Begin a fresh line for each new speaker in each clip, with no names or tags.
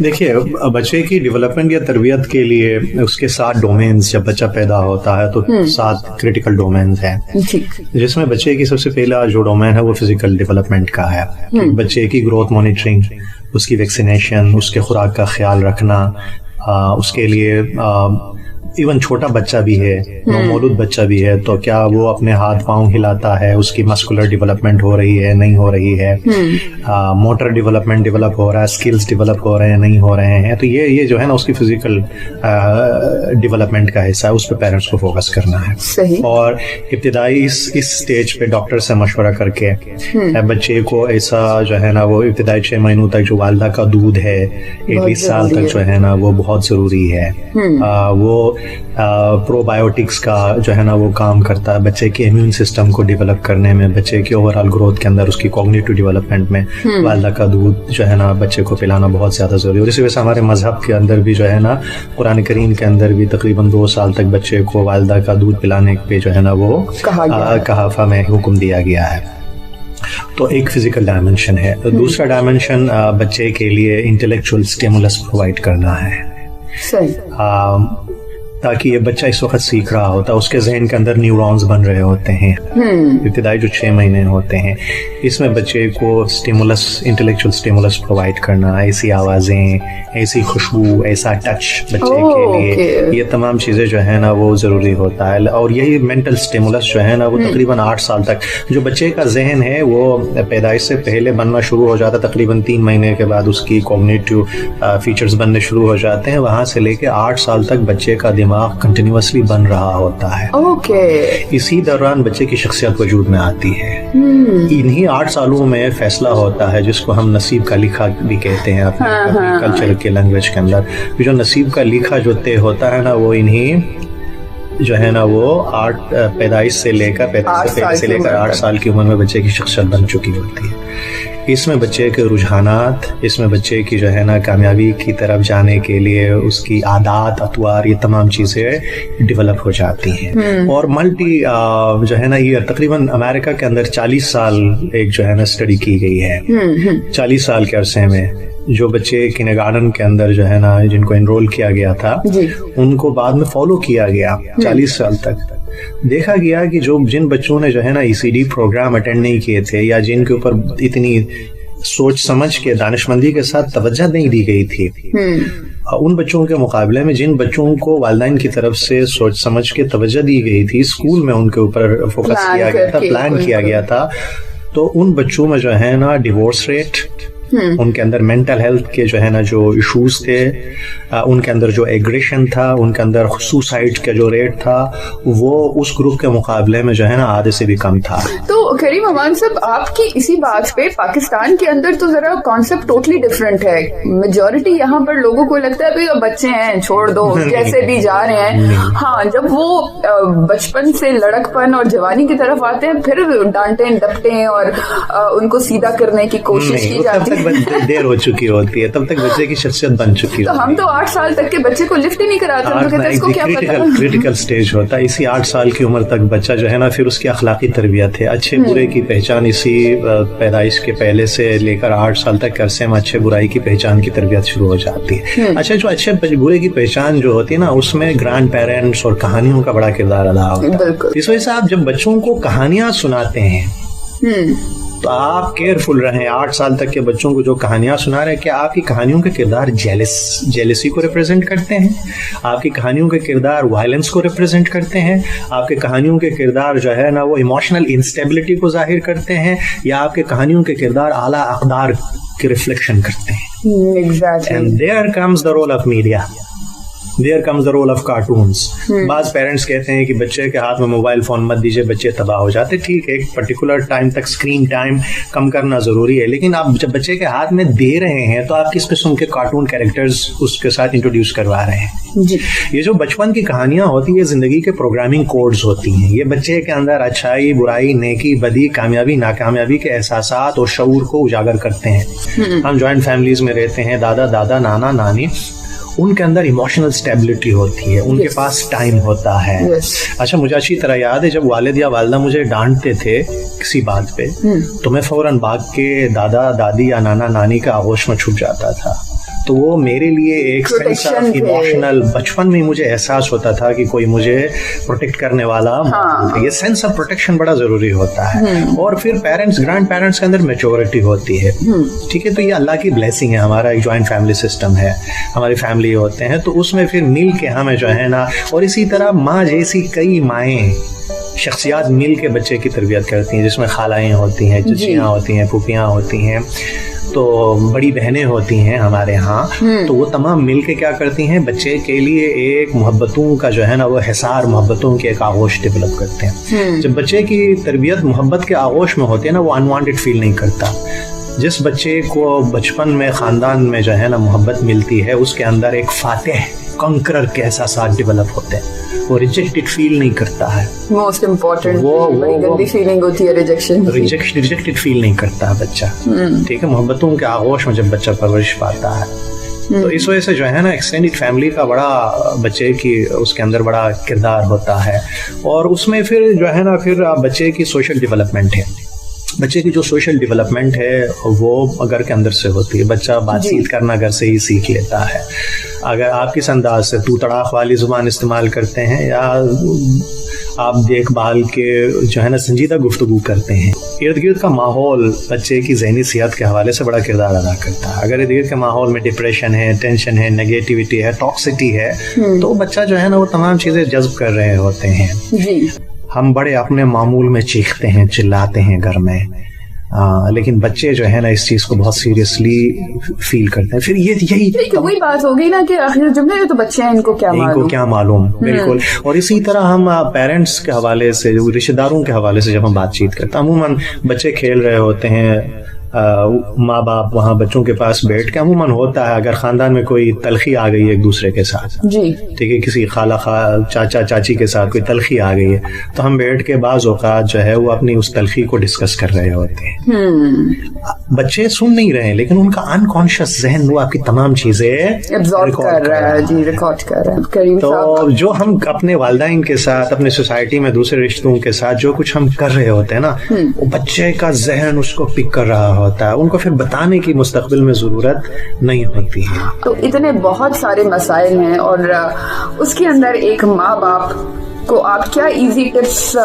دیکھیے بچے کی ڈیولپمنٹ یا تربیت کے لیے اس کے 7 ڈومینز، جب بچہ پیدا ہوتا ہے تو 7 کریٹیکل ڈومینز ہیں، جس میں بچے کی سب سے پہلا جو ڈومین ہے وہ فزیکل ڈیولپمنٹ کا ہے. بچے کی گروتھ مانیٹرنگ، اس کی ویکسینیشن، اس کے خوراک کا خیال رکھنا، اس کے لیے ایون چھوٹا بچہ بھی ہے، نومولود بچہ بھی ہے، تو کیا وہ اپنے ہاتھ پاؤں ہلاتا ہے، اس کی مسکولر ڈیولپمنٹ ہو رہی ہے نہیں ہو رہی ہے، موٹر ڈیولپمنٹ ڈیولپ ہو رہا ہے، اسکلز ڈیولپ ہو رہے ہیں نہیں ہو رہے ہیں. تو یہ جو ہے نا اس کی فزیکل ڈیولپمنٹ کا حصہ ہے، اس پہ پیرنٹس کو فوکس کرنا ہے. اور ابتدائی اس اسٹیج پہ ڈاکٹر سے مشورہ کر کے بچے کو ایسا جو ہے نا وہ ابتدائی 6 مہینوں تک جو والدہ کا دودھ ہے 20 سال تک جو ہے نا وہ بہت ضروری ہے. وہ پرو بایوٹکس کا جو ہے نا وہ کام کرتا ہے بچے کے امیون سسٹم کو ڈیولپ کرنے میں، بچے کی اوور آل گروتھ کے اندر، اس کی کوگنیٹو ڈیولپمنٹ میں والدہ کا دودھ جو ہے نا بچے کو پلانا بہت زیادہ ضروری ہے. اور اسی وجہ سے ہمارے مذہب کے اندر بھی جو ہے نا قرآن کریم کے اندر بھی تقریباً 2 سال تک بچے کو والدہ کا دودھ پلانے پہ جو ہے نا وہ کہافہ میں حکم دیا گیا ہے. تو ایک فزیکل ڈائمنشن ہے. دوسرا ڈائمنشن بچے کے لیے انٹلیکچوئل اسٹیمولس پرووائڈ کرنا ہے، تاکہ یہ بچہ اس وقت سیکھ رہا ہوتا ہے، اس کے ذہن کے اندر نیورونز بن رہے ہوتے ہیں ابتدائی جو 6 مہینے ہوتے ہیں. اس میں بچے کو اسٹیمولس، انٹلیکچوئل اسٹیمولس پرووائڈ کرنا، ایسی آوازیں، ایسی خوشبو، ایسا ٹچ بچے کے لیے، یہ تمام چیزیں جو ہے نا وہ ضروری ہوتا ہے. اور یہی مینٹل اسٹیمولس جو ہے نا وہ تقریباً 8 سال تک، جو بچے کا ذہن ہے وہ پیدائش سے پہلے بننا شروع ہو جاتا ہے، تقریباً 3 مہینے کے بعد اس کی کوگنیٹو فیچرز بننے شروع ہو جاتے ہیں. وہاں سے لے کے 8 سال تک بچے کا دماغ کنٹینیوسلی بن رہا ہوتا ہے. اسی دوران بچے کی شخصیت وجود میں آتی ہے. انہی 8 سالوں میں فیصلہ ہوتا ہے جس کو ہم نصیب کا لکھا بھی کہتے ہیں اپنے کلچر کے لینگویج کے اندر. جو نصیب کا لکھا جو طے ہوتا ہے نا وہ انہی جو ہے نا وہ پیدائش سے لے کر 8 سال کی عمر میں بچے کی شخصیت بن چکی ہوتی ہے. اس میں بچے کے رجحانات، اس میں بچے کی جو ہے نا کامیابی کی طرف جانے کے لیے اس کی عادات، اطوار، یہ تمام چیزیں ڈیولپ ہو جاتی ہیں. اور ملٹی جو ہے نا یہ تقریباً امریکہ کے اندر 40 سال ایک جو ہے نا اسٹڈی کی گئی ہے. 40 سال کے عرصے میں جو بچے کنڈرگارٹن کے اندر جو ہے نا جن کو انرول کیا گیا تھا ان کو بعد میں فالو کیا گیا 40 سال تک. دیکھا گیا کہ جن بچوں نے جو ہے نا ECD پروگرام اٹینڈ نہیں کیے تھے، یا جن کے اوپر اتنی سوچ سمجھ کے دانشمندی کے ساتھ توجہ نہیں دی گئی تھی، ان بچوں کے مقابلے میں جن بچوں کو والدین کی طرف سے سوچ سمجھ کے توجہ دی گئی تھی، اسکول میں ان کے اوپر فوکس کیا گیا تھا، پلان کیا گیا تھا، تو ان بچوں میں جو ہے نا ڈیورس ریٹ، ان کے اندر مینٹل ہیلتھ کے جو ہے نا جو ایشوز تھے، ان کے اندر جو ایگریشن تھا، ان کے اندر سوسائڈ کا جو ریٹ تھا، وہ اس گروپ کے مقابلے میں جو ہے نا آدھے سے بھی کم تھا.
تو کریم امان صاحب، آپ کی اسی بات پہ پاکستان کے اندر تو ذرا کانسیپٹ ٹوٹلی ڈفرینٹ ہے. میجورٹی یہاں پر لوگوں کو لگتا ہے بھائی بچے ہیں چھوڑ دو، جیسے بھی جا رہے ہیں. ہاں، جب وہ بچپن سے لڑک پن اور جوانی کی طرف آتے ہیں پھر ڈانٹیں ڈپٹیں اور ان کو سیدھا کرنے کی کوشش کی جاتی ہے.
دیر ہو چکی ہوتی ہے، تب تک بچے کی شخصیت بن چکی ہوتی ہے.
تو ہم تو 8 سال تک کے بچے کو لفٹ ہی نہیں کراتے، اس کو کیا پتا.
کریٹیکل سٹیج ہوتا ہے اسی 8 سال کی عمر تک بچہ جو ہے نا، پھر اس کی اخلاقی تربیت ہے، اچھے برے کی پہچان اسی پیدائش کے پہلے سے لے کر 8 سال تک عرصے میں اچھے برائی کی پہچان کی تربیت شروع ہو جاتی ہے. اچھا، جو اچھے برے کی پہچان جو ہوتی ہے نا، اس میں گرینڈ پیرنٹس اور کہانیوں کا بڑا کردار ادا ہوتا ہے. اس وجہ سے آپ جب بچوں کو کہانیاں سناتے ہیں تو آپ کیئرفل رہیں. 8 سال تک کے بچوں کو جو کہانیاں سنا رہے ہیں، کیا آپ کی کہانیوں کے کردار جیلسی کو ریپرزینٹ کرتے ہیں؟ آپ کی کہانیوں کے کردار وائلنس کو ریپرزینٹ کرتے ہیں؟ آپ کے کہانیوں کے کردار جو ہے نا وہ ایموشنل انسٹیبلٹی کو ظاہر کرتے ہیں؟ یا آپ کے کہانیوں کے کردار اعلیٰ اقدار کی ریفلیکشن کرتے ہیں؟ And there comes the role of media. There comes the role of cartoons. بعض پیرنٹس کہتے ہیں کہ بچے کے ہاتھ میں موبائل فون مت دیجیے، بچے تباہ ہو جاتے. ٹھیک ہے، ایک پرٹیکولر ٹائم تک اسکرین ٹائم کم کرنا ضروری ہے، لیکن آپ جب بچے کے ہاتھ میں دے رہے ہیں تو آپ کس قسم کے کارٹون کیریکٹرز اس کے ساتھ انٹروڈیوس کروا رہے ہیں. یہ جو بچپن کی کہانیاں ہوتی ہیں، زندگی کے پروگرامنگ کوڈز ہوتی ہیں. یہ بچے کے اندر اچھائی، برائی، نیکی، بدی، کامیابی، ناکامیابی کے احساسات اور شعور کو اجاگر کرتے ہیں. ہم جوائنٹ فیملیز میں رہتے ہیں، دادا، نانا، نانی، ان کے اندر ایموشنل اسٹیبلٹی ہوتی ہے، ان کے پاس ٹائم ہوتا ہے. اچھا، مجھے اچھی طرح یاد ہے جب والد یا والدہ مجھے ڈانٹتے تھے کسی بات پہ تو میں فوراً بھاگ کے دادا، دادی یا نانا، نانی کا آغوش میں چھپ جاتا تھا. تو وہ میرے لیے ایک سینس آف ایموشنل، بچپن میں مجھے احساس ہوتا تھا کہ کوئی مجھے پروٹیکٹ کرنے والا، یہ سینس آف پروٹیکشن بڑا ضروری ہوتا ہے. اور پھر پیرنٹس، گرینڈ پیرنٹس کے اندر میچورٹی ہوتی ہے. ٹھیک ہے، تو یہ اللہ کی بلیسنگ ہے. ہمارا ایک جوائنٹ فیملی سسٹم ہے، ہماری فیملی ہوتے ہیں، تو اس میں پھر مل کے ہمیں جو ہے نا، اور اسی طرح ماں جیسی کئی مائیں شخصیات مل کے بچے کی تربیت کرتی ہیں، جس میں خالائیں ہوتی ہیں، چچیاں ہوتی ہیں، پھوپھیاں ہوتی ہیں، تو بڑی بہنیں ہوتی ہیں ہمارے ہاں. تو وہ تمام مل کے کیا کرتی ہیں، بچے کے لیے ایک محبتوں کا جو ہے نا وہ حصار، محبتوں کے ایک آغوش ڈیولپ کرتے ہیں. جب بچے کی تربیت محبت کے آغوش میں ہوتی ہے نا، وہ انوانٹیڈ فیل نہیں کرتا. جس بچے کو بچپن میں خاندان میں جو ہے نا محبت ملتی ہے، اس کے اندر ایک فاتح، کنکرر کے احساسات ڈیولپ ہوتے ہیں. وہ ریجیکٹڈ فیل نہیں کرتا ہے.
موسٹ امپورٹنٹ، بڑی گندی فیلنگ ہوتی ہے
ریجیکٹڈ فیل نہیں کرتا ہے بچہ. ٹھیک ہے، محبتوں کے آغوش میں جب بچہ پرورش پاتا ہے، تو اس وجہ سے جو ہے نا ایکسٹینڈیڈ فیملی کا بڑا بچے کی اس کے اندر بڑا کردار ہوتا ہے. اور اس میں پھر جو ہے نا پھر بچے کی سوشل ڈیولپمنٹ ہے. بچے کی جو سوشل ڈیولپمنٹ ہے وہ گھر کے اندر سے ہوتی ہے. بچہ بات چیت کرنا گھر سے ہی سیکھ لیتا ہے. اگر آپ کس انداز سے تو تڑاق والی زبان استعمال کرتے ہیں، یا آپ دیکھ بھال کے جو ہے نا سنجیدہ گفتگو کرتے ہیں، ارد گرد کا ماحول بچے کی ذہنی صحت کے حوالے سے بڑا کردار ادا کرتا ہے. اگر ارد گرد کے ماحول میں ڈپریشن ہے، ٹینشن ہے، نیگیٹیوٹی ہے، ٹاکسٹی ہے، تو بچہ جو ہے نا وہ تمام چیزیں جذب کر رہے ہوتے ہیں. ہم بڑے اپنے معمول میں چیختے ہیں، چلاتے ہیں گھر میں، لیکن بچے جو ہے نا اس چیز کو بہت سیریسلی فیل کرتے ہیں. پھر یہی
وہی بات ہوگی نا کہ آخر جملے تو بچے ہیں، ان کو کیا معلوم.
بالکل. اور اسی طرح ہم پیرنٹس کے حوالے سے، رشتہ داروں کے حوالے سے جب ہم بات چیت کرتے ہیں، عموماً بچے کھیل رہے ہوتے ہیں، ماں باپ وہاں بچوں کے پاس بیٹھ کے، عموماً ہوتا ہے اگر خاندان میں کوئی تلخی آ گئی ہے ایک دوسرے کے ساتھ، ٹھیک ہے، کسی خالہ چاچا چاچی کے ساتھ کوئی تلخی آ گئی ہے، تو ہم بیٹھ کے بعض اوقات جو ہے وہ اپنی اس تلخی کو ڈسکس کر رہے ہوتے ہیں. بچے سن نہیں رہے ہیں، لیکن ان کا انکانشیس ذہن وہ آپ کی تمام چیزیں
ابزارب کر رہا ہے، ریکارڈ کر رہا ہے.
تو جو ہم اپنے والدین کے ساتھ، اپنے سوسائٹی میں دوسرے رشتوں کے ساتھ جو کچھ ہم کر رہے ہوتے ہیں نا، وہ بچے کا ذہن اس کو پک کر رہا ہوتا ہے. ان کو پھر بتانے کی مستقبل میں ضرورت نہیں ہوتی ہے.
تو اتنے بہت سارے مسائل ہیں، اور اس کے اندر ایک ماں باپ کو آپ کیا ایزی ٹپس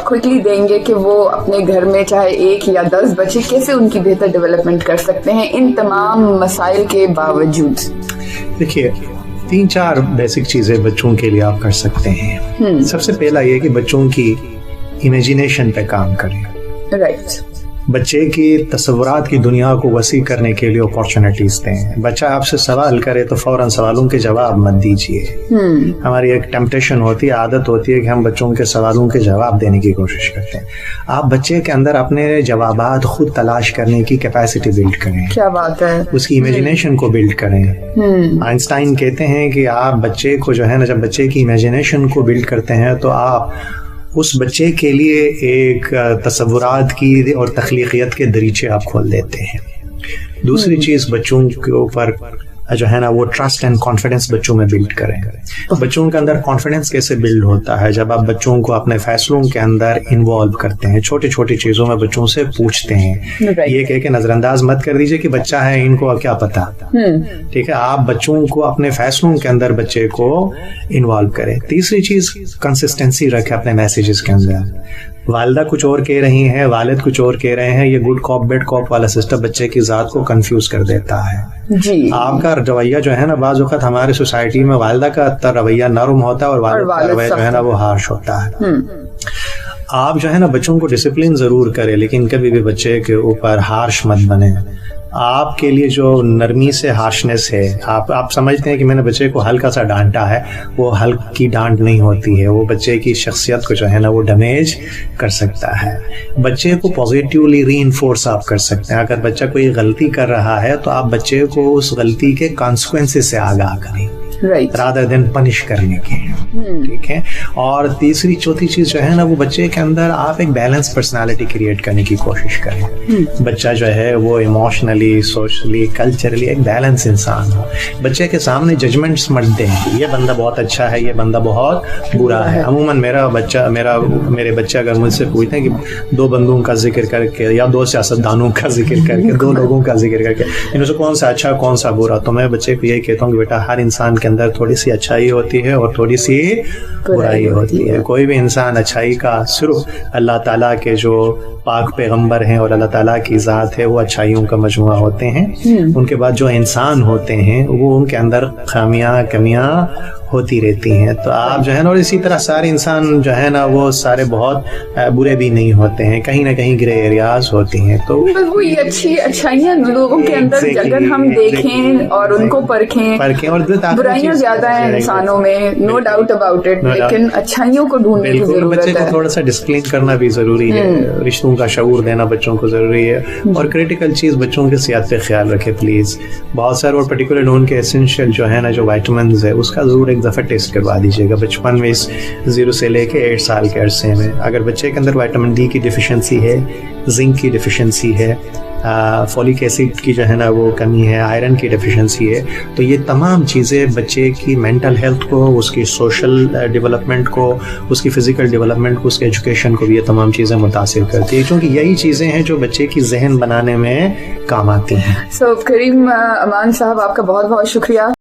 کوئکلی دیں گے کہ وہ اپنے گھر میں چاہے 1 یا 10 بچے کیسے ان کی بہتر ڈیولپمنٹ کر سکتے ہیں ان تمام مسائل کے باوجود؟
دیکھیے، 3-4 بیسک چیزیں بچوں کے لیے آپ کر سکتے ہیں. سب سے پہلا یہ کہ بچوں کی امیجنیشن پہ کام کریں.
رائٹ.
بچے کی تصورات کی دنیا کو وسیع کرنے کے لیے اپارچونیٹیز دیں. بچہ آپ سے سوال کرے تو فوراً سوالوں کے جواب مت دیجیے. ہماری ایک ٹیمپٹیشن ہوتی ہے، عادت ہوتی ہے کہ ہم بچوں کے سوالوں کے جواب دینے کی کوشش کرتے ہیں. آپ بچے کے اندر اپنے جوابات خود تلاش کرنے کی کیپیسٹی بلڈ کریں.
کیا بات ہے.
اس کی امیجنیشن کو بلڈ کریں. آئنسٹائن کہتے ہیں کہ آپ بچے کو جو ہے نا، جب بچے کی امیجنیشن کو بلڈ کرتے ہیں تو آپ اس بچے کے لیے ایک تصورات کی اور تخلیقیت کے دریچے آپ کھول دیتے ہیں. دوسری چیز، بچوں کے اوپر جو ہے نا وہ ٹرسٹ اینڈ کانفیڈنس بچوں میں بلڈ کریں. بچوں کے اندر کانفیڈنس کیسے بلڈ ہوتا ہے؟ جب آپ بچوں کو اپنے فیصلوں کے اندر انوالو کرتے ہیں، چھوٹی چھوٹی چیزوں میں بچوں سے پوچھتے ہیں. یہ کہہ کے نظر انداز مت کر دیجیے کہ بچہ ہے، ان کو کیا پتا. ٹھیک ہے، آپ بچوں کو اپنے فیصلوں کے اندر بچے کو انوالو کریں. تیسری چیز، کنسسٹنسی رکھیں اپنے میسیجز کے اندر. والدہ کچھ اور کہہ رہی ہیں، والد کچھ اور کہہ رہے ہیں. یہ گڈ کاپ بیڈ کاپ والا سسٹم بچے کی ذات کو کنفیوز کر دیتا ہے. آپ کا رویہ جو ہے نا، بعض اوقات ہمارے سوسائٹی میں والدہ کا رویہ نرم ہوتا ہے اور والد کا رویہ جو ہے نا وہ ہارش ہوتا ہے. آپ جو ہے نا بچوں کو ڈسپلن ضرور کریں، لیکن کبھی بھی بچے کے اوپر ہارش مت بنے. آپ کے لیے جو نرمی سے ہارشنس ہے، آپ سمجھتے ہیں کہ میں نے بچے کو ہلکا سا ڈانٹا ہے، وہ ہلکی ڈانٹ نہیں ہوتی ہے. وہ بچے کی شخصیت کو جو ہے نا وہ ڈیمیج کر سکتا ہے. بچے کو پازیٹیولی ری انفورس آپ کر سکتے ہیں. اگر بچہ کوئی غلطی کر رہا ہے تو آپ بچے کو اس غلطی کے کانسیکوینسز سے آگاہ کریں.
Right.
rather than punish کرنے کے. ٹھیک ہے. اور تیسری چوتھی چیز جو ہے نا وہ بچے کے اندر آپ ایک بیلنس پرسنالٹی کریٹ کرنے کی کوشش کریں. بچہ جو ہے وہ ایموشنلی سوشلی کلچرلی ایک بیلنس انسان ہو. بچے کے سامنے ججمنٹس مت دیں یہ بندہ بہت اچھا ہے یہ بندہ بہت برا ہے. عموماً میرے بچے اگر مجھ سے پوچھتے ہیں کہ دو بندوں کا ذکر کر کے یا دو سیاستدانوں کا ذکر کر کے دو لوگوں کا ذکر کر کے ان سے کون سا اچھا کون سا برا, تو میں بچے کو یہی کہتا ہوں کہ بیٹا ہر انسان کے اندر تھوڑی سی اچھائی ہوتی ہے اور تھوڑی سی برائی ہوتی ہے. کوئی بھی انسان اچھائی کا صرف اللہ تعالیٰ کے جو پاک پیغمبر ہیں اور اللہ تعالیٰ کی ذات ہے وہ اچھائیوں کا مجموعہ ہوتے ہیں. ان کے بعد جو انسان ہوتے ہیں وہ ان کے اندر خامیاں کمیاں ہوتی رہتی ہیں. تو آپ جو ہے نا اور اسی طرح سارے انسان جو ہے نا وہ سارے بہت برے بھی نہیں ہوتے ہیں, کہیں نہ کہیں گرے ایریاز ہوتی ہیں. تو
وہ یہ اچھائیاں لوگوں کے اندر اگر ہم دیکھیں اور ان کو پرکھیں اور برائیاں زیادہ ہیں انسانوں میں, نو ڈاؤٹ اباؤٹ اٹ, لیکن اچھائیوں کو ڈھونڈنے کی ضرورت ہے.
بچے کو تھوڑا سا ڈسپلن کرنا بھی ضروری ہے, رشتوں کا شعور دینا بچوں کو ضروری ہے. اور کریٹیکل چیز بچوں کی صحت پہ خیال رکھے پلیز. بہت سارے اور پرٹیکولر ان کے اسینشیل جو ہے نا جو وائٹامنز ہے اس کا ضرور ایک دفعہ ٹیسٹ کروا دیجیے گا بچپن میں, اس 0 سے لے کے 8 سال کے عرصے میں. اگر بچے کے اندر وائٹامن ڈی کی ڈیفیشنسی ہے, زنک کی ڈیفیشنسی ہے, فولک ایسڈ کی جو ہے نا وہ کمی ہے, آئرن کی ڈیفیشنسی ہے, تو یہ تمام چیزیں بچے کی مینٹل ہیلتھ کو, اس کی سوشل ڈیولپمنٹ کو, اس کی فزیکل ڈیولپمنٹ کو, اس کے ایجوکیشن کو بھی یہ تمام چیزیں متاثر کرتی ہیں, کیونکہ یہی چیزیں ہیں جو بچے کی ذہن بنانے میں کام آتی ہیں.
کریم امان صاحب آپ کا بہت بہت شکریہ.